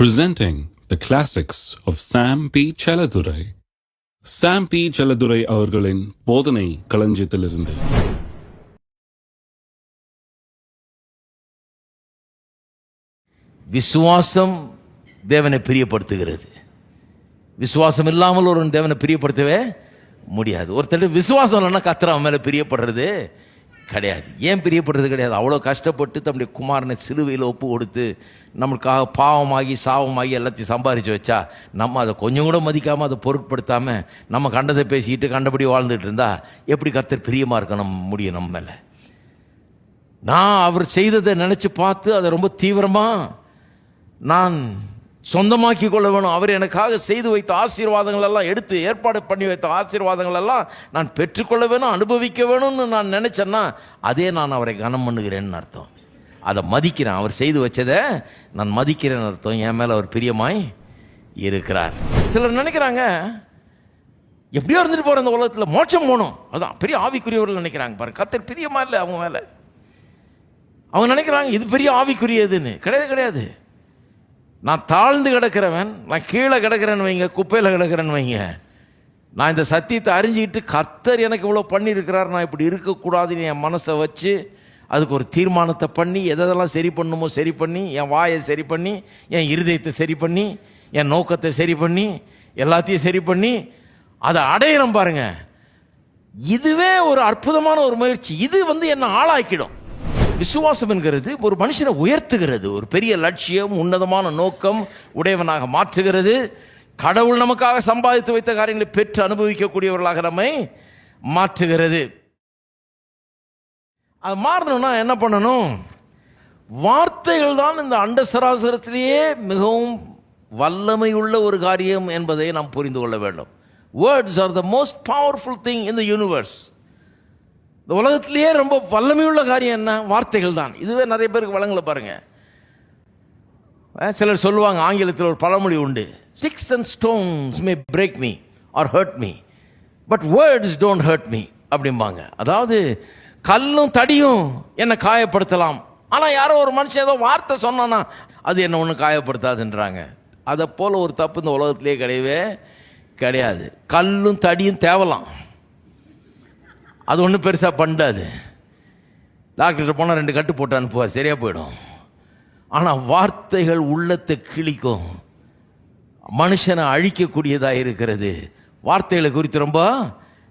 Presenting the classics of Sam P. Chaladurai. Sam P. Chaladurai அவர்களின் போதனை களஞ்சியத்திலிருந்து. விசுவாசம் தேவனை பிரியப்படுத்துகிறது. விசுவாசம் இல்லாமல் ஒரு தேவனை பிரியப்படுத்தவே முடியாது. ஒருத்தர் விசுவாசம் இல்லைன்னா கர்த்தர் அவன் மேலே பிரியப்படுறது கிடையாது. ஏன் பிரியப்படுறது கிடையாது? அவ்வளோ கஷ்டப்பட்டு தம்முடைய குமாரனை சிலுவையில் ஒப்பு கொடுத்து நம்மளுக்காக பாவமாகி சாவமாகி எல்லாத்தையும் சம்பாதிச்சு வச்சா நம்ம அதை கொஞ்சம் கூட மதிக்காமல் அதை பொருட்படுத்தாமல் நம்ம கண்டதை பேசிக்கிட்டு கண்டபடி வாழ்ந்துட்டு இருந்தா எப்படி கர்த்தர் பிரியமாக இருக்க முடியும் நம்ம மேலே? நான் அவர் செய்ததை நினச்சி பார்த்து அதை ரொம்ப தீவிரமாக நான் சொந்தமாக்கி கொள்ள வேணும். அவர் எனக்காக செய்து வைத்த ஆசீர்வாதங்கள் எல்லாம் எடுத்து ஏற்பாடு பண்ணி வைத்த ஆசீர்வாதங்கள் எல்லாம் நான் பெற்றுக்கொள்ள வேணும், அனுபவிக்க வேணும்னு நான் நினைச்சேன்னா அதே நான் அவரை கனம் பண்ணுகிறேன்னு அர்த்தம். அதை மதிக்கிறேன். அவர் செய்து வச்சதை நான் மதிக்கிறேன்னு அர்த்தம். என் மேலே அவர் பிரியமாய் இருக்கிறார். சிலர் நினைக்கிறாங்க எப்படியோ இருந்துட்டு போகிற இந்த உலகத்தில் மோட்சம் போகணும், அதான் பெரிய ஆவிக்குரியவர்கள் நினைக்கிறாங்க. பாருங்க, கர்த்தர் பிரியமா இல்லை அவங்க மேலே. அவங்க நினைக்கிறாங்க இது பெரிய ஆவிக்குரியதுன்னு. கிடையாது. நான் தாழ்ந்து கிடக்கிறவன், நான் கீழே கிடக்கிறேன்னு வைங்க, குப்பையில் கிடக்கிறேன்னு வைங்க, நான் இந்த சத்தியத்தை அறிஞ்சிக்கிட்டு கர்த்தர் எனக்கு இவ்வளோ பண்ணியிருக்கிறார், நான் இப்படி இருக்கக்கூடாதுன்னு என் மனசை வச்சு அதுக்கு ஒரு தீர்மானத்தை பண்ணி எதெல்லாம் சரி பண்ணணுமோ சரி பண்ணி, என் வாயை சரி பண்ணி, என் இருதயத்தை சரி பண்ணி, என் நோக்கத்தை சரி பண்ணி, எல்லாத்தையும் சரி பண்ணி அதை அடையிறோம் பாருங்க. இதுவே ஒரு அற்புதமான ஒரு முயற்சி. இது என்னை ஆளாக்கிடும். விசுவாசம் என்கிறது ஒரு மனுஷனை உயர்த்துகிறது, ஒரு பெரிய லட்சியம், உன்னதமான நோக்கம் உடையவனாக மாற்றுகிறது. கடவுள் நமக்காக சம்பாதித்து வைத்த காரியங்களை பெற்று அனுபவிக்கக்கூடியவர்களாக நம்மை மாற்றுகிறது. அது மாறணும்னா என்ன பண்ணணும்? வார்த்தைகள் தான் இந்த அண்ட சராசரத்திலேயே மிகவும் வல்லமையுள்ள ஒரு காரியம் என்பதை நாம் புரிந்து கொள்ள வேண்டும். Words are the most powerful thing in the universe. இந்த உலகத்திலேயே ரொம்ப வல்லமையுள்ள காரியம் என்ன? வார்த்தைகள் தான். இதுவே நிறைய பேருக்கு வழங்கல பாருங்க. சிலர் சொல்லுவாங்க, ஆங்கிலத்தில் ஒரு பழமொழி உண்டு, 6 and stones may break me or hurt me but words don't hurt me அப்படிம்பாங்க. அதாவது கல்லும் தடியும் என்னை காயப்படுத்தலாம், ஆனால் யாரோ ஒரு மனுஷன் ஏதோ வார்த்தை சொன்னான்னா அது என்ன ஒன்றும் காயப்படுத்தாதுன்றாங்க. அதை போல் ஒரு தப்பு இந்த உலகத்திலே கிடையாது. கல்லும் தடியும் தேவலாம், அது ஒன்றும் பெருசாக பண்ணாது. டாக்டர்கிட்ட போனால் 2 கட்டு போட்டு அனுப்புவார், சரியாக போயிடும். ஆனால் வார்த்தைகள் உள்ளத்தை கிழிக்கும், மனுஷனை அழிக்கக்கூடியதாக இருக்கிறது. வார்த்தைகளை குறித்து ரொம்ப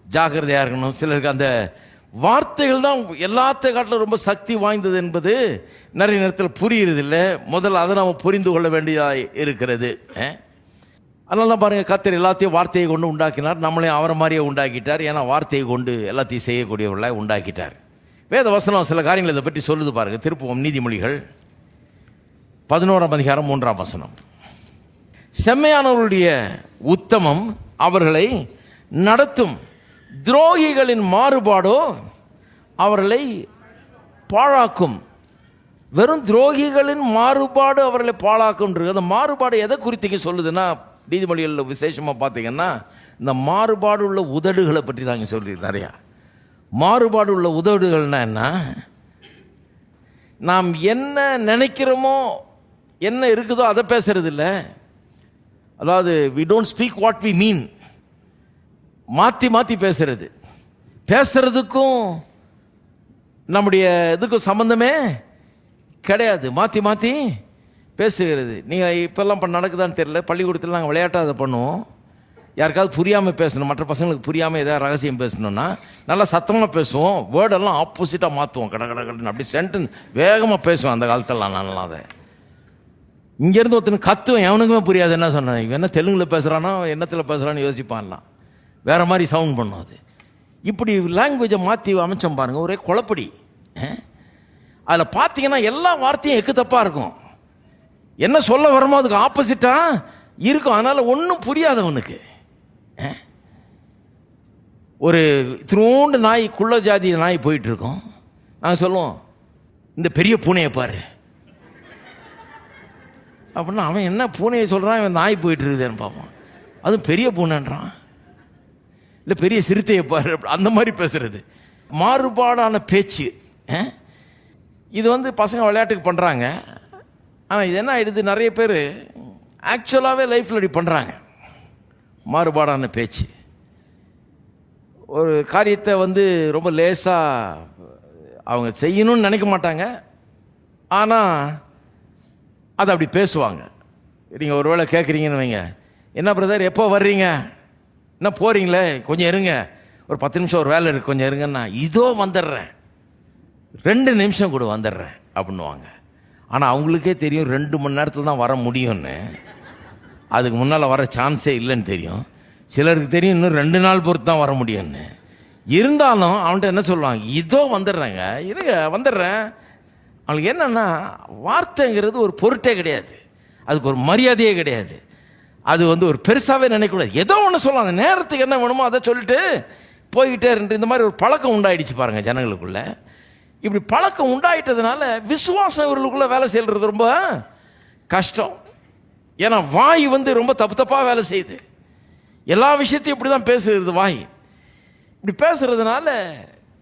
ஜாக்கிரதையாக இருக்கணும். சிலருக்கு அந்த வார்த்தைகள் தான் எல்லாத்த காட்டிலும் ரொம்ப சக்தி வாய்ந்தது என்பது நிறைய நேரத்தில் புரியுறதில்லை. முதல்ல அதை நாம் புரிந்து கொள்ள வேண்டியதாக இருக்கிறது. அதனால தான் பாருங்கள், கர்த்தர் எல்லாத்தையும் வார்த்தையை கொண்டு உண்டாக்கினார், நம்மளையும் அவரை மாதிரியே உண்டாக்கிட்டார். ஏன்னா வார்த்தையை கொண்டு எல்லாத்தையும் செய்யக்கூடியவர்களாக உண்டாக்கிட்டார். வேத வசனம் சில காரியங்கள் இதை பற்றி சொல்லுது பாருங்கள். திருப்புவம் நீதிமொழிகள் 11ஆம் அதிகாரம் 3ஆம் வசனம். செம்மையானவர்களுடைய உத்தமம் அவர்களை நடத்தும், துரோகிகளின் மாறுபாடோ அவர்களை பாழாக்கும். வெறும் துரோகிகளின் மாறுபாடு அவர்களை பாழாக்கும். அந்த மாறுபாடு எதை குறித்து சொல்லுதுன்னா, நீதிமொழிகளில் விசேஷமாக பார்த்தீங்கன்னா இந்த மாறுபாடு உள்ள உதடுகளை பற்றி தாங்க சொல்லி நிறையா. மாறுபாடு உள்ள உதடுகள்னா என்ன? நாம் என்ன நினைக்கிறோமோ என்ன இருக்குதோ அதை பேசுறது இல்லை. அதாவது we don't speak what we mean. மாற்றி பேசுறது. பேசுறதுக்கும் நம்முடைய இதுக்கும் சம்பந்தமே கிடையாது. மாற்றி பேசுகிறது. நீங்கள் இப்போல்லாம் நடக்குதான்னு தெரியல, பள்ளிக்கூடத்தில் நாங்கள் விளையாட்டாக அதை பண்ணுவோம். யாருக்காவது புரியாமல் பேசணும், மற்ற பசங்களுக்கு புரியாமல் ஏதாவது ரகசியம் பேசணுன்னா நல்லா சத்தமாக பேசுவோம், வேர்டெல்லாம் ஆப்போசிட்டாக மாற்றுவோம், கடன்னு அப்படி சென்டென்ஸ் வேகமாக பேசுவோம். அந்த காலத்திலலாம் நல்லா அதை இங்கேருந்து ஒருத்தனுக்கு கத்துவேன், எவனுக்குமே புரியாது என்ன சொன்னேன், இவன் என்ன தெலுங்கில் பேசுகிறானோ என்னத்தில் பேசுகிறான்னு யோசிப்பான்லாம், வேறு மாதிரி சவுண்ட் பண்ணும். அது இப்படி லாங்குவேஜை மாற்றி அமைச்சோம் பாருங்கள், ஒரே குழப்படி. அதில் பார்த்தீங்கன்னா எல்லா வார்த்தையும் எக்கு தப்பாக இருக்கும். என்ன சொல்ல வரமோ அதுக்கு ஆப்போசிட்டாக இருக்கும். அதனால் ஒன்றும் புரியாது அவனுக்கு. ஒரு திருவோண்டு நாய், குள்ள ஜாதி நாய் போயிட்டு இருக்கோம். நாங்கள் சொல்லுவோம், இந்த பெரிய பூனையை பாரு அப்படின்னா அவன் என்ன பூனையை சொல்கிறான், இவன் நாய் போயிட்டு இருக்குதுன்னு பார்ப்பான். அதுவும் பெரிய பூனைன்றான், இல்லை பெரிய சிறுத்தையை பாரு, அந்த மாதிரி பேசுறது. மாறுபாடான பேச்சு. இது பசங்க விளையாட்டுக்கு பண்ணுறாங்க. ஆனால் இது என்ன ஆகிடுது, நிறைய பேர் ஆக்சுவலாகவே லைஃப்பில் இப்படி பண்ணுறாங்க. மாறுபாடான பேச்சு. ஒரு காரியத்தை ரொம்ப லேசாக அவங்க செய்யணும்னு நினைக்க மாட்டாங்க, ஆனால் அதை அப்படி பேசுவாங்க. நீங்கள் ஒரு வேளை கேட்குறீங்கன்னு வைங்க, என்ன பிரதர் எப்போ வர்றீங்க, என்ன போகிறீங்களே, கொஞ்சம் இருங்க, ஒரு 10 நிமிஷம் ஒரு வேலை இருக்குது, கொஞ்சம் இருங்கன்னா, இதோ வந்துடுறேன், 2 நிமிஷம் கூட வந்துடுறேன் அப்படின்னுவாங்க. ஆனால் அவங்களுக்கே தெரியும் 2 மணி நேரத்தில் தான் வர முடியும்னு, அதுக்கு முன்னால் வர சான்ஸே இல்லைன்னு தெரியும். சிலருக்கு தெரியும் இன்னும் 2 நாள் பொறுத்து தான் வர முடியும்னு. இருந்தாலும் அவன்கிட்ட என்ன சொல்லுவாங்க, இதோ வந்துடுறேங்க, இருங்க வந்துடுறேன். அவங்களுக்கு என்னன்னா, வார்த்தைங்கிறது ஒரு பொருட்டே கிடையாது, அதுக்கு ஒரு மரியாதையே கிடையாது, அது ஒரு பெருசாகவே நினைக்கக்கூடாது. ஏதோ ஒன்று சொல்லலாம், அந்த நேரத்துக்கு என்ன வேணுமோ அதை சொல்லிட்டு போய்கிட்டே இருந்து இந்த மாதிரி ஒரு பழக்கம் உண்டாயிடுச்சு பாருங்கள் ஜனங்களுக்குள்ள. இப்படி பழக்கம் உண்டாயிட்டதுனால விசுவாசம் இவர்களுக்குள்ள வேலை செய்கிறது ரொம்ப கஷ்டம். ஏன்னா வாய் ரொம்ப தப்பாக வேலை செய்யுது. எல்லா விஷயத்தையும் இப்படி தான் பேசுகிறது வாய். இப்படி பேசுறதுனால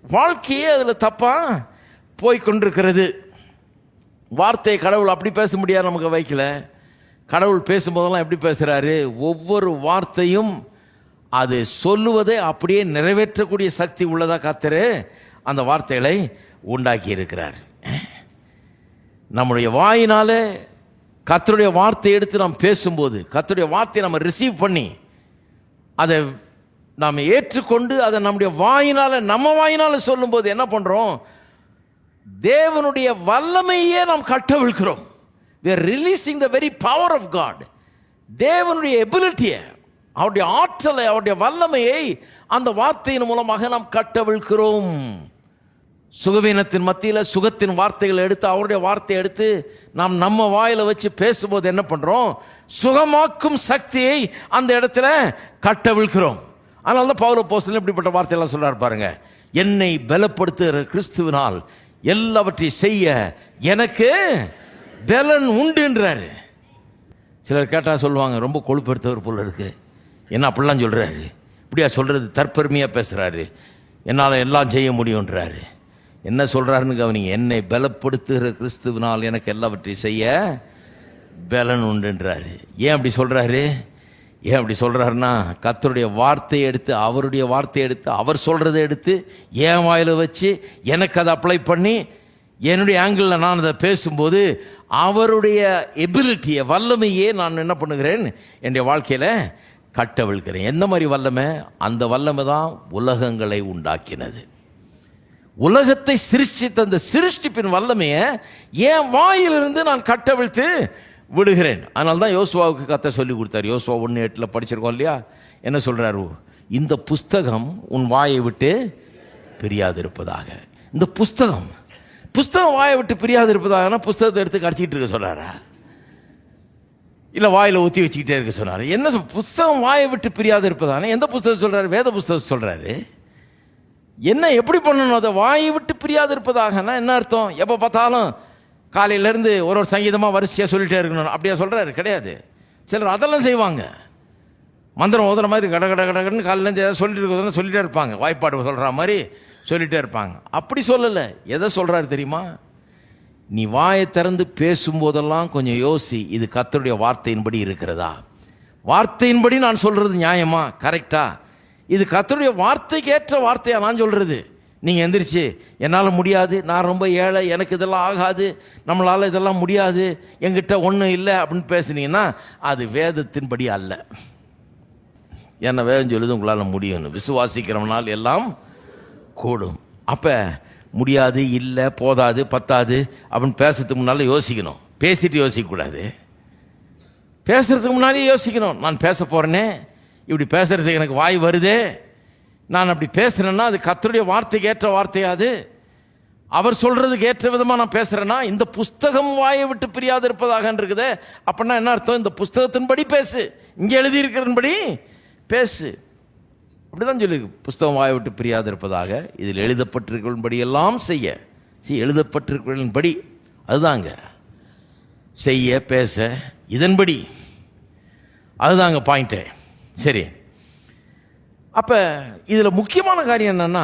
வாழ்க்கையே அதில் தப்பாக போய்கொண்டிருக்கிறது. வார்த்தையை கடவுள் அப்படி பேச முடியாது நமக்கு வைக்கல. கடவுள் பேசும்போதெல்லாம் எப்படி பேசுகிறாரு, ஒவ்வொரு வார்த்தையும் அது சொல்லுவதை அப்படியே நிறைவேற்றக்கூடிய சக்தி உள்ளதாக கர்த்தர் அந்த வார்த்தைகளை உண்டாக்கி இருக்கிறார். நம்முடைய வாயினால கர்த்தருடைய வார்த்தையை எடுத்து நாம் பேசும்போது, கர்த்தருடைய வார்த்தையை நம்ம ரிசீவ் பண்ணி அதை நாம் ஏற்றுக்கொண்டு அதை நம்முடைய வாயினால நம்ம வாயினால சொல்லும்போது என்ன பண்ணுறோம், தேவனுடைய வல்லமையே நாம் கட்டவிழ்க்கிறோம். We are releasing the very power of God. தேவனுடைய எபிலிட்டியை, அவருடைய ஆற்றலை, அவருடைய வல்லமையை அந்த வார்த்தையின் மூலமாக நாம் கட்டவிழ்க்கிறோம். சுகவீனத்தின் மத்தியில் சுகத்தின் வார்த்தைகளை எடுத்து, அவருடைய வார்த்தையை எடுத்து நாம் நம்ம வாயில வச்சு பேசும்போது என்ன பண்றோம், சுகமாக்கும் சக்தியை அந்த இடத்துல கட்டவிழ்க்கிறோம். அதனால தான் பவுல் அப்போஸ்தலன் இப்படிப்பட்ட வார்த்தையெல்லாம் சொல்றாரு பாருங்க, என்னை பலப்படுத்துகிற கிறிஸ்துவினால் எல்லாவற்றையும் செய்ய எனக்கு பலன் உண்டுன்றாரு. சிலர் கேட்டால் சொல்லுவாங்க, ரொம்ப கொழுப்படுத்தவர் போல இருக்கு, என்ன அப்படிலாம் சொல்றாரு, இப்படியா சொல்றது, தற்பெருமையாக பேசுறாரு, என்னால் எல்லாம் செய்ய முடியுன்றாரு. என்ன சொல்றாருன்னு கவனிங்க, என்னை பலப்படுத்துகிற கிறிஸ்துவினால் எனக்கு எல்லாவற்றையும் செய்ய பலன் உண்டுன்றாரு. ஏன் அப்படி சொல்றாரு? ஏன் அப்படி சொல்றாருன்னா, கர்த்தருடைய வார்த்தையை எடுத்து, அவருடைய வார்த்தையை எடுத்து, அவர் சொல்றதை எடுத்து என் வாயில வச்சு எனக்கு அதை அப்ளை பண்ணி என்னுடைய ஆங்கிளில் நான் அதை பேசும்போது அவருடைய எபிலிட்டியை, வல்லமையே நான் என்ன பண்ணுகிறேன், என்னுடைய வாழ்க்கையில் கட்டவிழ்கிறேன். எந்த மாதிரி வல்லமை? அந்த வல்லமை தான் உலகங்களை உண்டாக்கினது. உலகத்தை சிருஷ்டித்த அந்த சிருஷ்டிப்பின் வல்லமையை என் வாயிலிருந்து நான் கட்டவிழ்த்து விடுகிறேன். அதனால தான் யோசுவாவுக்கு கர்த்தர் சொல்லி கொடுத்தார். யோசுவா 1:8 படிச்சிருக்கோம் இல்லையா? என்ன சொல்றாரு, இந்த புஸ்தகம் உன் வாயை விட்டு பிரியாது இருப்பதாக. இந்த புஸ்தகம் வாயை விட்டு பிரியாது இருப்பதாக புஸ்தகத்தை எடுத்து கடிச்சிக்கிட்டு இருக்க சொல்றாரா, இல்லை வாயில் ஊற்றி வச்சுக்கிட்டே இருக்க சொன்னார்? என்ன புஸ்தகம் வாயை விட்டு பிரியாது இருப்பதானே எந்த புஸ்தகம் சொல்றாரு? வேத புஸ்தகம் சொல்றாரு. என்ன எப்படி பண்ணணும், அதை வாயை விட்டு பிரியாது இருப்பதாகனா என்ன அர்த்தம்? எப்போ பார்த்தாலும் காலையிலேருந்து ஒரு சங்கீதமாக வரிசையாக சொல்லிட்டே இருக்கணும் அப்படியா சொல்கிறாரு? கிடையாது. சிலர் அதெல்லாம் செய்வாங்க, மந்திரம் ஓதுற மாதிரி கட கட கடன்னு காலையிலேருந்து ஏதாவது சொல்லிட்டே இருப்பாங்க, வாய்ப்பாடு சொல்கிற மாதிரி சொல்லிகிட்டே இருப்பாங்க. அப்படி சொல்லலை. எதை சொல்கிறாரு தெரியுமா? நீ வாயை திறந்து பேசும்போதெல்லாம் கொஞ்சம் யோசி, இது கர்த்தருடைய வார்த்தையின்படி இருக்கிறதா, வார்த்தையின்படி நான் சொல்கிறது நியாயமா, கரெக்டா, இது கர்த்தருடைய வார்த்தைக்கு ஏற்ற வார்த்தையா நான் சொல்கிறது. நீங்கள் எந்திரிச்சு என்னால் முடியாது, நான் ரொம்ப ஏழை, எனக்கு இதெல்லாம் ஆகாது, நம்மளால் இதெல்லாம் முடியாது, என்கிட்ட ஒன்றும் இல்லை அப்படின்னு பேசுனீங்கன்னா அது வேதத்தின்படி அல்ல. என்ன வேதம் சொல்லுது, உங்களால் முடியும்னு. விசுவாசிக்கிறவனால் எல்லாம் கூடும். அப்போ முடியாது, இல்லை, போதாது, பத்தாது அப்படின்னு பேசுறதுக்கு முன்னால் யோசிக்கணும். பேசிட்டு யோசிக்கக்கூடாது, பேசுறதுக்கு முன்னாலே யோசிக்கணும். நான் பேச போகிறேனே, இப்படி பேசுறதுக்கு எனக்கு வாய் வருதே, நான் அப்படி பேசுகிறேன்னா அது கர்த்தருடைய வார்த்தைக்கு ஏற்ற வார்த்தையாது, அவர் சொல்கிறதுக்கு ஏற்ற விதமாக நான் பேசுகிறேன்னா, இந்த புஸ்தகம் வாயை விட்டு பிரியாது இருப்பதாக இருக்குதே, அப்படின்னா என்ன அர்த்தம்? இந்த புஸ்தகத்தின்படி பேசு, இங்கே எழுதியிருக்கிறபடி பேசு. அப்படிதான் சொல்லியிருக்கு, புஸ்தகம் வாயை விட்டு பிரியாது இருப்பதாக, இதில் எழுதப்பட்டிருக்கிறபடி எல்லாம் செய்ய. எழுதப்பட்டிருக்கிறபடி அதுதாங்க செய்ய, பேச, இதன்படி, அதுதாங்க பாயிண்ட்டு. சரி, அப்போ இதில் முக்கியமான காரியம் என்னன்னா,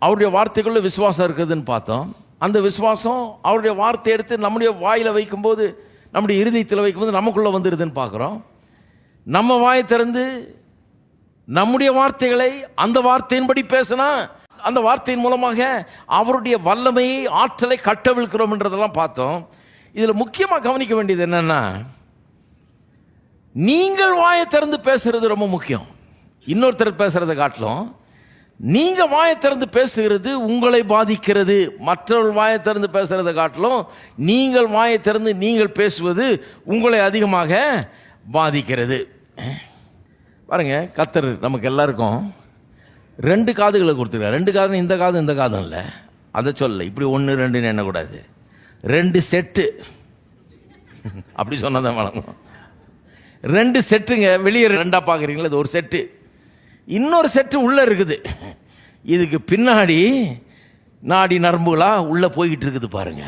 அவருடைய வார்த்தைக்குள்ள விசுவாசம் இருக்குதுன்னு பார்த்தோம். அந்த விசுவாசம் அவருடைய வார்த்தை எடுத்து நம்முடைய வாயில் வைக்கும்போது நம்முடைய இருதயத்தில் வைக்கும்போது நமக்குள்ளே வந்துடுதுன்னு பார்க்குறோம். நம்ம வாயை திறந்து நம்முடைய வார்த்தைகளை அந்த வார்த்தையின்படி பேசினா அந்த வார்த்தையின் மூலமாக அவருடைய வல்லமையை ஆற்றலை கட்டவிழ்க்கிறோம்ன்றதெல்லாம் பார்த்தோம். இதில் முக்கியமாக கவனிக்க வேண்டியது என்னன்னா, நீங்கள் வாயை திறந்து பேசுறது ரொம்ப முக்கியம். இன்னொருத்தர் பேசுறதை காட்டிலும் நீங்க வாயை திறந்து பேசுகிறது உங்களை பாதிக்கிறது. மற்றவர்கள் வாயை திறந்து பேசுறதை காட்டிலும் நீங்கள் வாயை திறந்து நீங்கள் பேசுவது உங்களை அதிகமாக பாதிக்கிறது. பாருங்க, கர்த்தர் நமக்கு எல்லாருக்கும் 2 காதுகளை கொடுத்துருக்காரு. 2 காது, இந்த காதும் இந்த காதும் இல்லை, அதை சொல்ல. இப்படி 1 2 எண்ணக்கூடாது. 2 செட்டு அப்படி சொன்னதான் வழங்கும். 2 செட்டுங்க. வெளியே 2ஆ பார்க்குறீங்களா? இது ஒரு செட்டு. இன்னொரு செட்டு உள்ளே இருக்குது. இதுக்கு பின்னாடி நாடி நரம்புகளா உள்ளே போய்கிட்டு இருக்குது பாருங்க.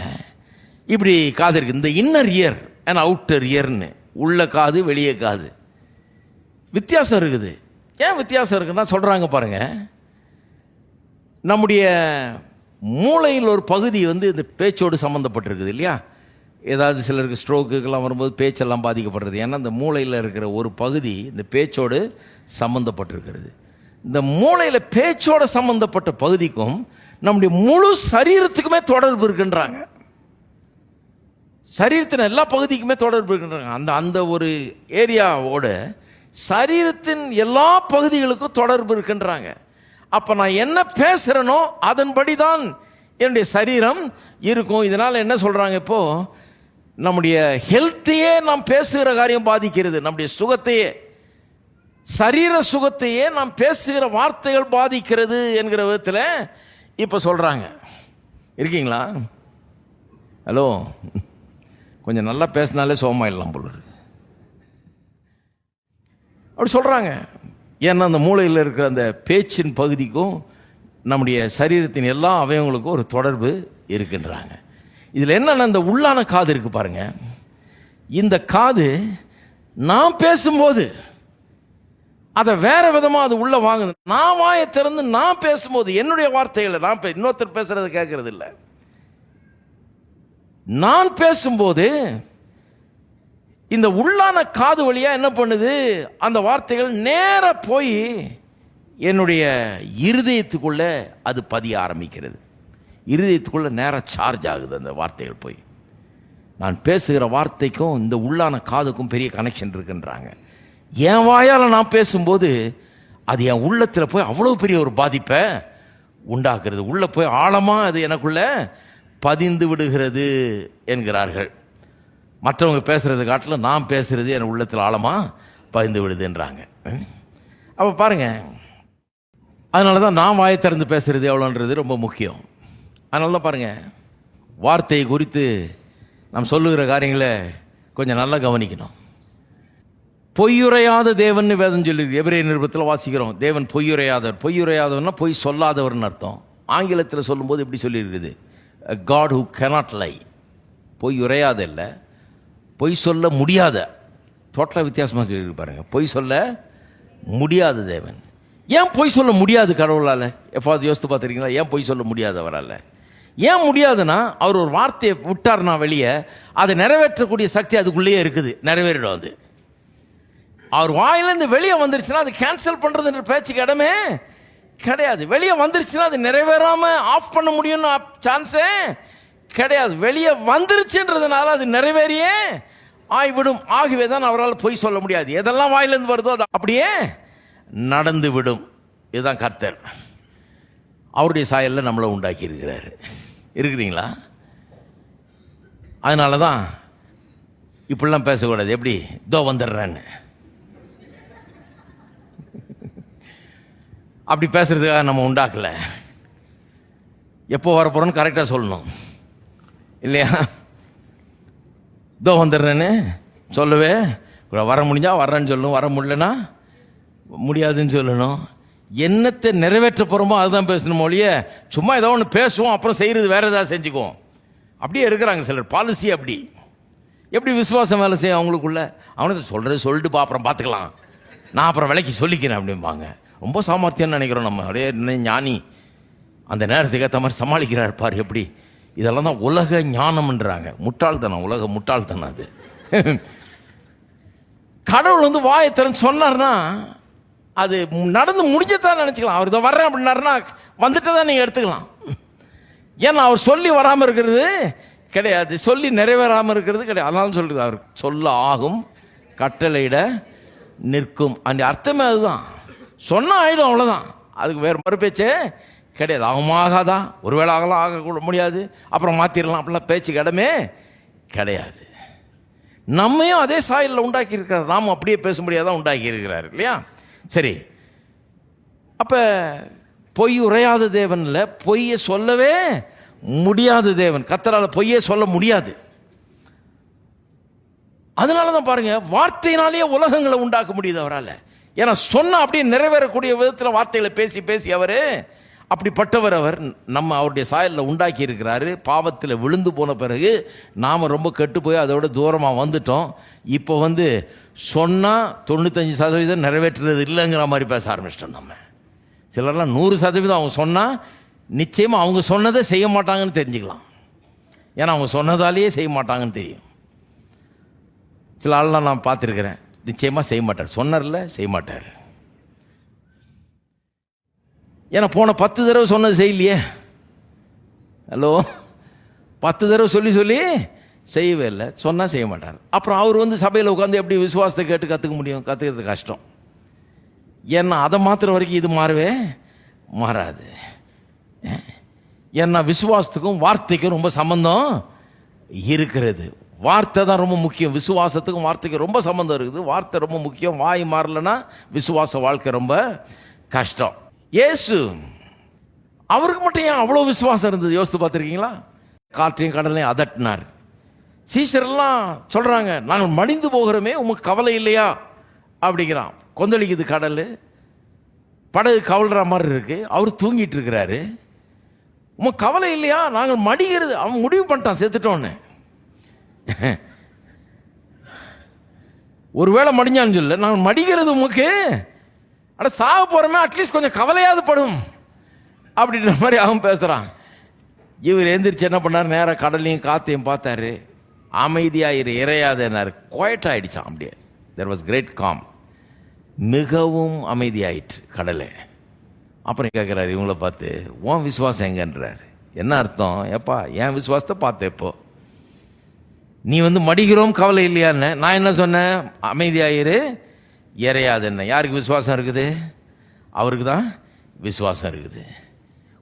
இப்படி காது இருக்குது. இந்த இன்னர் இயர் அண்ட் அவுட்டர் இயர்னு, உள்ள காது வெளியே காது, வித்தியாசம் இருக்குது. ஏன் வித்தியாசம் இருக்குன்னா சொல்கிறாங்க பாருங்க. நம்முடைய மூளையில் ஒரு பகுதி இந்த பேச்சோடு சம்மந்தப்பட்டிருக்குது இல்லையா? ஏதாவது சிலருக்கு ஸ்ட்ரோக்குக்கெல்லாம் வரும்போது பேச்செல்லாம் பாதிக்கப்படுறது. ஏன்னா இந்த மூளையில் இருக்கிற ஒரு பகுதி இந்த பேச்சோடு சம்மந்தப்பட்டிருக்கிறது. இந்த மூளையில் பேச்சோடு சம்மந்தப்பட்ட பகுதிக்கும் நம்முடைய முழு சரீரத்துக்குமே தொடர்பு இருக்குன்றாங்க. சரீரத்தின் எல்லா பகுதிக்குமே தொடர்பு இருக்குன்றாங்க. அந்த ஒரு ஏரியாவோட சரீரத்தின் எல்லா பகுதிகளுக்கும் தொடர்பு இருக்குன்றாங்க. அப்போ நான் என்ன பேசுகிறேனோ அதன்படி தான் என்னுடைய சரீரம் இருக்கும். இதனால் என்ன சொல்கிறாங்க, இப்போ நம்முடைய ஹெல்த்தையே நாம் பேசுகிற காரியம் பாதிக்கிறது. நம்முடைய சுகத்தையே, சரீர சுகத்தையே நாம் பேசுகிற வார்த்தைகள் பாதிக்கிறது என்கிற விதத்தில் இப்போ சொல்கிறாங்க. இருக்கீங்களா? ஹலோ, கொஞ்சம் நல்லா பேசினாலே சோகமாயிடலாம் போல இருக்கு. அப்படி சொல்கிறாங்க. ஏன்னா அந்த மூளையில் இருக்கிற அந்த பேச்சின் பகுதிக்கும் நம்முடைய சரீரத்தின் எல்லா அவயவங்களுக்கும் ஒரு தொடர்பு இருக்குன்றாங்க. இதில் என்னன்னா, இந்த உள்ளான காது இருக்கு பாருங்க. இந்த காது நான் பேசும்போது அதை வேற விதமாக அது உள்ள வாங்குது. நான் வாயை திறந்து நான் பேசும்போது என்னுடைய வார்த்தைகளை நான் இன்னொருத்தர் பேசுறதை கேட்கறது இல்லை. நான் பேசும்போது இந்த உள்ளான காது வழியா என்ன பண்ணுது, அந்த வார்த்தைகள் நேர போய் என்னுடைய இருதயத்துக்குள்ள அது பதிய ஆரம்பிக்கிறது. இருதயத்துக்குள்ள நேரம் சார்ஜ் ஆகுது அந்த வார்த்தைகள் போய். நான் பேசுகிற வார்த்தைக்கும் இந்த உள்ளான காதுக்கும் பெரிய கனெக்ஷன் இருக்குன்றாங்க. என் வாயால் நான் பேசும்போது அது என் உள்ளத்தில் போய் அவ்வளோ பெரிய ஒரு பாதிப்பை உண்டாக்குறது. உள்ளே போய் ஆழமாக அது எனக்குள்ள பதிந்து விடுகிறது என்கிறார்கள். மற்றவங்க பேசுறது காட்டிலும் நான் பேசுறது என் உள்ளத்தில் ஆழமாக பதிந்து விடுதுன்றாங்க. அப்போ பாருங்க, அதனால தான் நான் வாயை திறந்து பேசுறது எவ்வளோன்றது ரொம்ப முக்கியம். அதனால தான் பாருங்க, வார்த்தையை குறித்து நாம் சொல்லுகிற காரியங்களை கொஞ்சம் நல்லா கவனிக்கணும். பொய்யுரையாத தேவன் வேதம் சொல்லி எபிரேயர் நிருபத்தில் வாசிக்கிறோம். தேவன் பொய்யுரையாதவர். பொய்யுரையாதவர்னா பொய் சொல்லாதவர்னு அர்த்தம். ஆங்கிலத்தில் சொல்லும்போது எப்படி சொல்லியிருக்குது, காட் ஹூ cannot lie. பொய் உரையாத இல்லை, பொய் சொல்ல முடியாத. டோட்டலாக வித்தியாசமாக சொல்லியிருக்கு பாருங்க. பொய் சொல்ல முடியாத தேவன். ஏன் பொய் சொல்ல முடியாது கடவுளால்? எப்பாவது யோசித்து பார்த்துருக்கீங்களா? ஏன் பொய் சொல்ல முடியாது அவரால்? ஏன் முடியாதுன்னா, அவர் ஒரு வார்த்தையை விட்டார்னா வெளியே, அதை நிறைவேற்றக்கூடிய சக்தி அதுக்குள்ளேயே இருக்குது. நிறைவேறிடும். அது அவர் வாயிலேருந்து வெளியே வந்துருச்சுன்னா அது கேன்சல் பண்ணுறதுன்ற பேச்சுக்கு இடமே கிடையாது. வெளியே வந்துருச்சுன்னா அது நிறைவேறாமல் ஆஃப் பண்ண முடியும்னு சான்ஸே கிடையாது. வெளியே வந்துருச்சுன்றதுனால அது நிறைவேறியே ஆகிவிடும். ஆகவே தான் அவரால் பொய் சொல்ல முடியாது. எதெல்லாம் வாயிலேருந்து வருதோ அது அப்படியே நடந்து விடும். இதுதான் கர்த்தர். அவருடைய சாயலில் நம்மளை உண்டாக்கி இருக்கிறாரு. இருக்கிறீங்களா? அதனால தான் இப்படிலாம் பேசக்கூடாது. எப்படி இதோ வந்துடுறேன்னு அப்படி பேசுறதுக்காக நம்ம உண்டாக்கல. எப்போ வரப்போறோன்னு கரெக்டாக சொல்லணும் இல்லையா? இதோ வந்துடுறேன்னு சொல்லவே வர முடிஞ்சா வர்றேன்னு சொல்லணும், வர முடியலன்னா முடியாதுன்னு சொல்லணும். என்னத்தை நிறைவேற்ற போகிறோமோ அதுதான் பேசணும் ஒழிய சும்மா ஏதோ ஒன்று பேசுவோம் அப்புறம் செய்கிறது வேறு ஏதாவது செஞ்சுக்குவோம். அப்படியே இருக்கிறாங்க சிலர். பாலிசி அப்படி. எப்படி விசுவாசம் வேலை செய்யும் அவங்களுக்குள்ள? அவனுக்கு சொல்கிறது சொல்லிட்டு அப்புறம் பார்த்துக்கலாம், நான் அப்புறம் விலைக்கு சொல்லிக்கிறேன் அப்படிம்பாங்க. ரொம்ப சாமர்த்தியம்னு நினைக்கிறோம் நம்ம. அப்படியே ஞானி அந்த நேரத்துக்கு ஏற்ற மாதிரி சமாளிக்கிறார் பார் எப்படி. இதெல்லாம் தான் உலக ஞானம்ன்றாங்க. முட்டாள்தனம், உலக முட்டாள்தனம் அது. கடவுள் வந்து வாயை திறந்து சொன்னார்னா அது நடந்து முடிஞ்சதான் நினச்சிக்கலாம். அவர் இதை வர்றேன் அப்படின்னாருன்னா வந்துட்டு தான் நீங்கள் எடுத்துக்கலாம். ஏன்னா அவர் சொல்லி வராமல் இருக்கிறது கிடையாது, சொல்லி நிறைவேறாமல் இருக்கிறது கிடையாது. அதனால சொல்லுது அவர் சொல்ல ஆகும், கட்டளையிட நிற்கும். அந்த அர்த்தமே அதுதான். சொன்னால் ஆகிடும், அவ்வளோதான். அதுக்கு வேறு மறுபேச்சே கிடையாது. ஆகுமாகாதா, ஒருவேளை ஆகலாம், ஆகக்கூட முடியாது, அப்புறம் மாற்றிடலாம், அப்படிலாம் பேச்சுக்கு இடமே கிடையாது. நம்மையும் அதே சாயலில் உண்டாக்கி இருக்கிறார், நாம் அப்படியே பேச முடியாதான் உண்டாக்கி இருக்கிறார் இல்லையா? சரி, அப்போ பொய் உரையாத தேவன் இல்லை, பொய்யை சொல்லவே முடியாத தேவன். கர்த்தரால் பொய்யே சொல்ல முடியாது. அதனால தான் பாருங்க, வார்த்தையினாலேயே உலகங்களை உண்டாக்க முடியுது அவரால். ஏன்னா சொன்ன அப்படியே நிறைவேறக்கூடிய விதத்தில் வார்த்தைகளை பேசி பேசி அவர் அப்படிப்பட்டவர். அவர் நம்ம அவருடைய சாயலில் உண்டாக்கி இருக்கிறாரு. பாவத்தில் விழுந்து போன பிறகு நாம் ரொம்ப கெட்டு போய் அதோட தூரமாக வந்துட்டோம். இப்போ சொன்னால் 95% நிறைவேற்றுறது இல்லைங்கிற மாதிரி பேச ஆரம்பிச்சிட்டோம். நம்ம சிலர்லாம் 100% அவங்க சொன்னால் நிச்சயமாக அவங்க சொன்னதை செய்ய மாட்டாங்கன்னு தெரிஞ்சுக்கலாம். ஏன்னா அவங்க சொன்னதாலேயே செய்ய மாட்டாங்கன்னு தெரியும். சில ஆள்லாம் நான் பார்த்துருக்கிறேன், நிச்சயமாக செய்ய மாட்டார், சொன்னார்ல செய்ய மாட்டார். ஏன்னா போன 10 தடவை சொன்னது செய்யலையே. ஹலோ, 10 தடவை சொல்லி சொல்லி செய்யவே இல்லை, சொன்னால் செய்ய மாட்டார். அப்புறம் அவர் சபையில் உட்காந்து எப்படி விசுவாசத்தை கேட்டு கற்றுக்க முடியும்? கற்றுக்கிறது கஷ்டம். ஏன்னா அதை மாத்திர வரைக்கும் இது மாறவே மாறாது. ஏன்னா விசுவாசத்துக்கும் வார்த்தைக்கும் ரொம்ப சம்பந்தம் இருக்கிறது. வார்த்தை தான் ரொம்ப முக்கியம். விசுவாசத்துக்கும் வார்த்தைக்கும் ரொம்ப சம்பந்தம் இருக்குது. வார்த்தை ரொம்ப முக்கியம். வாய் மாறலைன்னா விசுவாச வாழ்க்கை ரொம்ப கஷ்டம். இயேசு அவருக்கு மட்டும் ஏன் அவ்வளோ விசுவாசம் இருந்தது? யோசித்து பார்த்துருக்கீங்களா? காற்றையும் கடலையும் அதட்டினார். சீஷரெல்லாம் சொல்கிறாங்க, நாங்கள் மடிந்து போகிறோமே, உமக்கு கவலை இல்லையா அப்படிங்கிறான். கொந்தளிக்குது கடல், படகு கவல்ற மாதிரி இருக்கு, அவர் தூங்கிட்டு இருக்கிறாரு. உமக்கு கவலை இல்லையா, நாங்கள் மடிகிறது. அவன் முடிவு பண்ணிட்டான் செத்துட்டோன்னு. ஒருவேளை மடிஞ்சான்னு சொல்ல, நாங்கள் மடிகிறது உமக்கு, அட சாக போகிறோமே, அட்லீஸ்ட் கொஞ்சம் கவலையாவது படும் அப்படின்ற மாதிரி அவன் பேசுகிறான். இவர் எந்திரிச்சு என்ன பண்ணார், நேராக கடலையும் காற்றையும் பார்த்தாரு. அமைதியாக இறையாதனார். குவைட் ஆகிடுச்சான் அப்படியே. There was great calm. மிகவும் அமைதியாயிற்று கடலை. அப்புறம் கேட்குறாரு இவங்கள பார்த்து, உன் விசுவாசம் எங்கன்றார். என்ன அர்த்தம்? எப்பா என் விசுவாசத்தை பார்த்து இப்போ நீ மடிக்கிறோம் கவலை இல்லையான்னு. நான் என்ன சொன்னேன்? அமைதியாயிரு, இறையாதுன்னு. யாருக்கு விசுவாசம் இருக்குது? அவருக்கு தான் விசுவாசம் இருக்குது.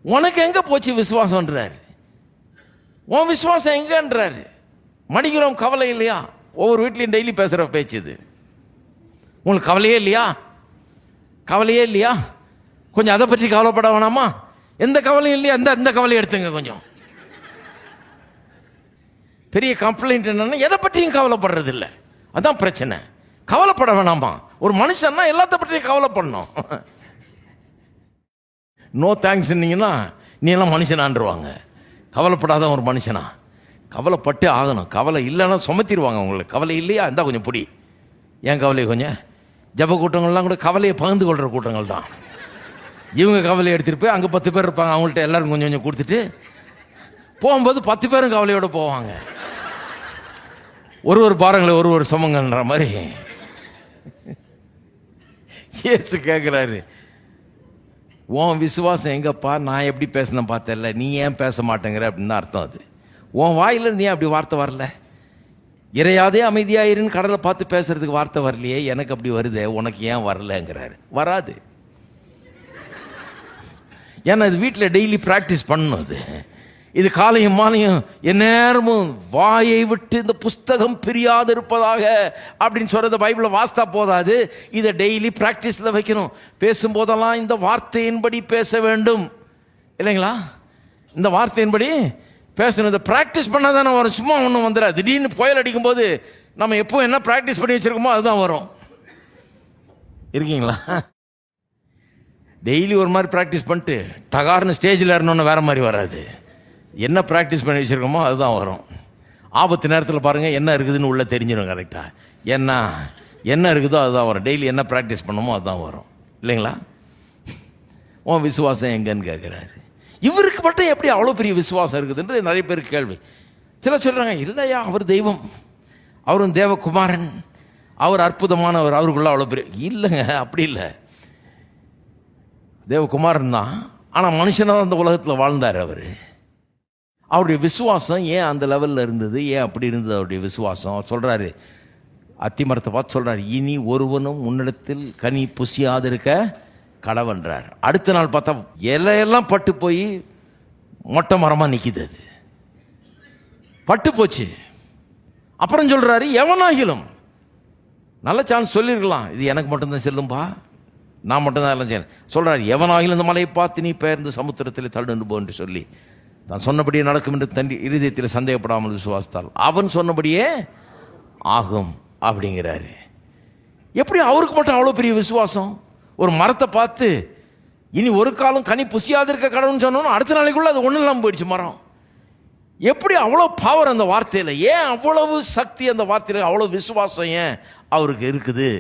உனக்கு எங்கே போச்சு விசுவாசம்ன்றாரு. உன் விசுவாசம் எங்கன்றாரு. மடிக்கிறோம் கவலை இல்லையா? ஒவ்வொரு வீட்லையும் டெய்லி பேசுகிற பேச்சு இது. உங்களுக்கு கவலையே இல்லையா? கவலையே இல்லையா? கொஞ்சம் அதை பற்றி கவலைப்பட வேணாமா? எந்த கவலையும் இல்லையா? எந்த கவலையை எடுத்துங்க. கொஞ்சம் பெரிய கம்ப்ளைண்ட் என்னன்னா, எதை பற்றியும் கவலைப்படுறது இல்லை. அதான் பிரச்சனை. கவலைப்பட வேணாமா? ஒரு மனுஷன்னா எல்லாத்த பற்றியும் கவலைப்படணும். நோ தேங்க்ஸ் நீங்கன்னா நீ எல்லாம் மனுஷனான்ருவாங்க. கவலைப்படாத ஒரு மனுஷனா? கவலைப்பட்டே ஆகணும். கவலை இல்லைன்னா சுமத்திடுவாங்க உங்களுக்கு. கவலை இல்லையா, இருந்தால் கொஞ்சம் பிடி. ஏன் கவலையை கொஞ்சம்? ஜப கூட்டங்கள்லாம் கூட கவலையை பகிர்ந்து கொள்கிற கூட்டங்கள் தான். இவங்க கவலையை எடுத்துகிட்டு போய் அங்கே 10 பேர் இருப்பாங்க, அவங்கள்ட்ட எல்லாரும் கொஞ்சம் கொஞ்சம் கொடுத்துட்டு போகும்போது 10 பேரும் கவலையோடு போவாங்க. ஒரு பாருங்களை ஒரு சுமங்கன்ற மாதிரி. இயேசு கேட்குறாரு, உன் விசுவாசம் எங்கப்பா? நான் எப்படி பேசினேன் பார்த்தல, நீ ஏன் பேச மாட்டேங்கிற அப்படின்னு தான் அர்த்தம். அது உன் வாயிலிருந்து ஏன் அப்படி வார்த்தை வரல? இறையாதே அமைதியாயிருன்னு கடலை பார்த்து பேசுறதுக்கு வார்த்தை வரலையே, எனக்கு அப்படி வருதே, உனக்கு ஏன் வரலங்கிறாரு. வராது. ஏன்னா இது வீட்டில் டெய்லி ப்ராக்டிஸ் பண்ணணும். இது காலையும் மாலையும் எந்நேரமும் வாயை விட்டு இந்த புஸ்தகம் பிரியாது இருப்பதாக அப்படின்னு சொல்றத பைபிளில் வாஸ்தா போதாது. இதை டெய்லி ப்ராக்டிஸில் வைக்கணும். பேசும்போதெல்லாம் இந்த வார்த்தையின்படி பேச வேண்டும், இல்லைங்களா? இந்த வார்த்தையின்படி பேசணும். இதை ப்ராக்டிஸ் பண்ணால் தானே வரும். சும்மா ஒன்றும் வந்துடாது. திடீர்னு புயல் அடிக்கும்போது நம்ம எப்போ என்ன ப்ராக்டிஸ் பண்ணி வச்சுருக்கோமோ அதுதான் வரும். இருக்கீங்களா? டெய்லி ஒரு மாதிரி ப்ராக்டிஸ் பண்ணிட்டு டகார்னு ஸ்டேஜில் ஏறணுன்னு வேறு மாதிரி வராது. என்ன ப்ராக்டிஸ் பண்ணி வச்சுருக்கோமோ அதுதான் வரும். ஆபத்து நேரத்தில் பாருங்கள், என்ன இருக்குதுன்னு உள்ளே தெரிஞ்சிடும் கரெக்டாக. என்ன இருக்குதோ அதுதான் வரும். டெய்லி என்ன ப்ராக்டிஸ் பண்ணமோ அதுதான் வரும், இல்லைங்களா? உன் விசுவாசம் எங்கன்னு கேட்குறாரு. இவருக்கு மட்டும் எப்படி அவ்வளோ பெரிய விசுவாசம் இருக்குதுன்ற நிறைய பேருக்கு கேள்வி. சில சொல்கிறாங்க, இல்லையா அவர் தெய்வம், அவரும் தேவகுமாரன், அவர் அற்புதமானவர், அவருக்குள்ள அவ்வளோ பெரிய இல்லைங்க, அப்படி இல்லை. தேவகுமாரன் தான், ஆனால் மனுஷனாக அந்த உலகத்தில் வாழ்ந்தார் அவர். அவருடைய விசுவாசம் ஏன் அந்த லெவலில் இருந்தது, ஏன் அப்படி இருந்தது அவருடைய விசுவாசம்? அவர் சொல்கிறாரு, அத்திமரத்தை பார்த்து சொல்கிறார், இனி ஒருவனும் உன்னிடத்தில் கனி புசியாதிருக்க கடவன்றார். அடுத்த நாள் பார்த்தா இலையெல்லாம் பட்டு போய் மொட்டை மரமாக நிற்கிது, அது பட்டு போச்சு. அப்புறம் சொல்கிறாரு, எவனாகிலும், நல்ல சான்ஸ் சொல்லியிருக்கலாம், இது எனக்கு மட்டும்தான் செல்லும்பா, நான் மட்டும்தான் எல்லாம் செய்யணும். சொல்கிறார், எவனாகிலும் இந்த மலையை பார்த்து நீ பெயர்ந்து சமுத்திரத்தில் தள்ளுண்டு போ என்று சொல்லி தான் சொன்னபடியே நடக்கும் என்று தன் இருதயத்தில் சந்தேகப்படாமல் விசுவாசித்தால் அவன் சொன்னபடியே ஆகும் அப்படிங்கிறாரு. எப்படி அவருக்கு மட்டும் அவ்வளோ பெரிய விசுவாசம்? ஒரு மரத்தை பார்த்து இனி ஒரு காலம் கனி புசியாது இருக்க கடவுள்னு சொன்னோன்னு அடுத்த நாளைக்குள்ள அது ஒன்றும் இல்லாமல் போயிடுச்சு மரம். எப்படி அவ்வளோ பவர் அந்த வார்த்தையில்? ஏன் அவ்வளவு சக்தி அந்த வார்த்தையில்? அவ்வளோ விசுவாசம் ஏன் அவருக்கு இருக்குது?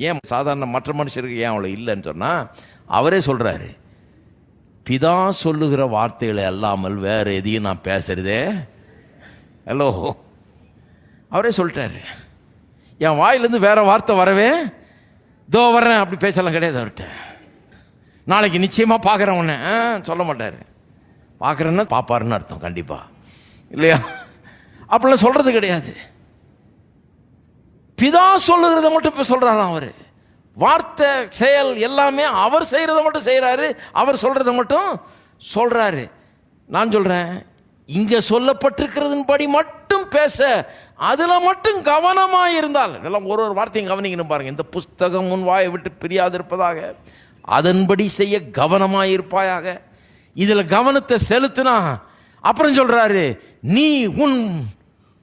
ஏன் சாதாரண மற்ற மனுஷருக்கு ஏன் அவ்வளோ இல்லைன்னு சொன்னால், அவரே சொல்கிறாரு, பிதா சொல்லுகிற வார்த்தைகளை அல்லாமல் வேறு எதையும் நான் பேசுறதே. ஹலோ, அவரே சொல்லிட்டாரு, என் வாயிலேருந்து வேற வார்த்தை வரவே தோ வர்றேன் அப்படி பேச்செல்லாம் கிடையாது அவர்கிட்ட. நாளைக்கு நிச்சயமாக பார்க்குறேன் உன்னை சொல்ல மாட்டார். பார்க்குறேன்னா பார்ப்பாருன்னு அர்த்தம் கண்டிப்பாக, இல்லையா? அப்படிலாம் சொல்கிறது கிடையாது. பிதா சொல்லுகிறத மட்டும் இப்போ சொல்கிறாராம் அவர். வார்த்தை செயல் எல்லாமே அவர் செய்கிறத மட்டும் செய்கிறாரு, அவர் சொல்கிறத மட்டும் சொல்கிறாரு. நான் சொல்கிறேன், இங்கே சொல்லப்பட்டிருக்கிறதன் படி மட்டும் பேச, அதில் மட்டும் கவனமாக இருந்தால், இதெல்லாம் ஒரு ஒரு வார்த்தையும் கவனிக்கணும் பாருங்க. இந்த புஸ்தகம் உன் வாயை விட்டு பிரியாதிருப்பதாக, அதன்படி செய்ய கவனமாக இருப்பாயாக. இதில் கவனத்தை செலுத்தினா அப்புறம் சொல்கிறாரு, நீ உன்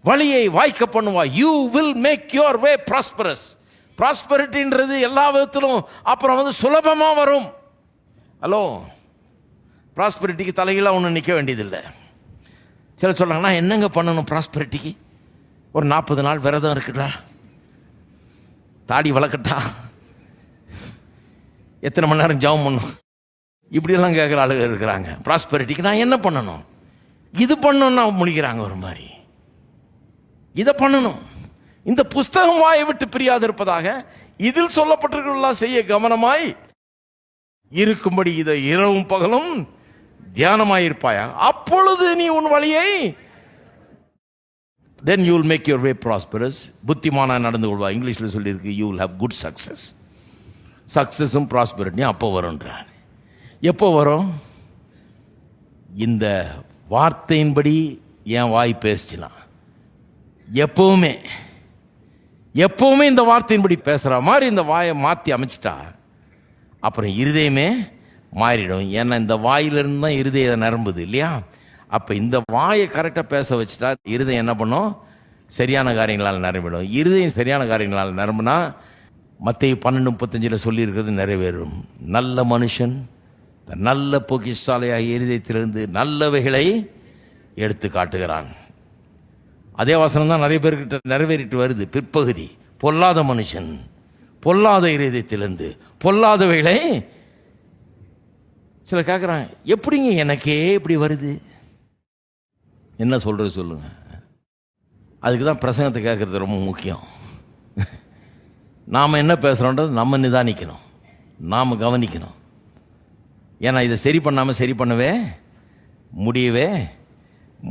வழியை வாய்க்க பண்ணுவாய். You will make your way prosperous. ப்ராஸ்பரிட்டின்றது எல்லா விதத்திலும் அப்புறம் சுலபமாக வரும். ஹலோ, ப்ராஸ்பரிட்டிக்கு தலைகீழாக ஒன்று நிற்க வேண்டியதில்லை. சில சொல்கிறாங்க, நான் என்னங்க பண்ணணும் ப்ராஸ்பரிட்டிக்கு? ஒரு 40 நாள் விரதம் இருக்குடா, தாடி வளர்க்கட்டா, எத்தனை மணி நேரம் ஜெபம் பண்ணணும், இப்படியெல்லாம் கேட்குற ஆளுங்க இருக்கிறாங்க. ப்ராஸ்பரிட்டிக்கு நான் என்ன பண்ணணும்? இது பண்ணணும்னா முடிக்கிறாங்க ஒரு மாதிரி. இதை பண்ணணும், இந்த புஸ்தகம் வாயை விட்டு பிரியாது இருப்பதாக, இதில் சொல்லப்பட்டிருக்கிறதெல்லாம் செய்ய கவனமாய் இருக்கும்படி இதை இரவும் பகலும் தியானமாயிருப்பாயா, அப்பொழுது நீ உன் வழியை then you will make your way prosperous. புத்திமானா நடந்து கொள்வா. இங்கிலீஷில் சொல்லியிருக்கு, you will have good success. சக்சஸும் ப்ராஸ்பரிட்டியும் அப்போ வரும்ன்றார். எப்போ வரும்? இந்த வார்த்தையின்படி என் வாய் பேசிச்சுனா, எப்பவுமே எப்பவுமே இந்த வார்த்தையின்படி பேசுகிற மாதிரி இந்த வாயை மாற்றி அமைச்சிட்டா அப்புறம் இருதயமே மாறிடும். ஏன்னா இந்த வாயிலிருந்து தான் இருதய நிரம்புது இல்லையா? அப்போ இந்த வாயை கரெக்டாக பேச வச்சுட்டா இருதயம் என்ன பண்ணும்? சரியான காரியங்களால் நிரம்பிடும். இருதயம் சரியான காரியங்களால் நிரம்புனா மத்தேயு 12:35 சொல்லியிருக்கிறது நிறைவேறும். நல்ல மனுஷன் நல்ல பொக்கிஷாலையாக இருதயத்திலிருந்து நல்லவைகளை எடுத்து காட்டுகிறான். அதே வசனம் தான் நிறைய பேர்கிட்ட நிறைவேறிட்டு வருது. பிற்பகுதி, பொல்லாத மனுஷன் பொல்லாத இருதயத்திலிருந்து பொல்லாதவைகளை. சில கேட்குறாங்க, எப்படிங்க எனக்கே இப்படி வருது? என்ன சொல்கிறது சொல்லுங்க. அதுக்கு தான் பிரசங்கத்தை கேட்குறது ரொம்ப முக்கியம். நாம் என்ன பேசுகிறோன்றது நம்ம நிதானிக்கணும், நாம் கவனிக்கணும். ஏன்னா இதை சரி பண்ணாமல் சரி பண்ணவே முடியவே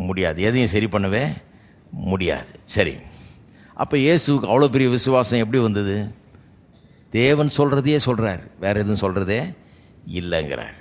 முடியாது, எதையும் சரி பண்ணவே முடியாது. சரி, அப்போ இயேசுக்கு அவ்வளோ பெரிய விசுவாசம் எப்படி வந்தது? தேவன் சொல்கிறதையே சொல்கிறார், வேறு எதுவும் சொல்கிறதே இல்லைங்கிறார்.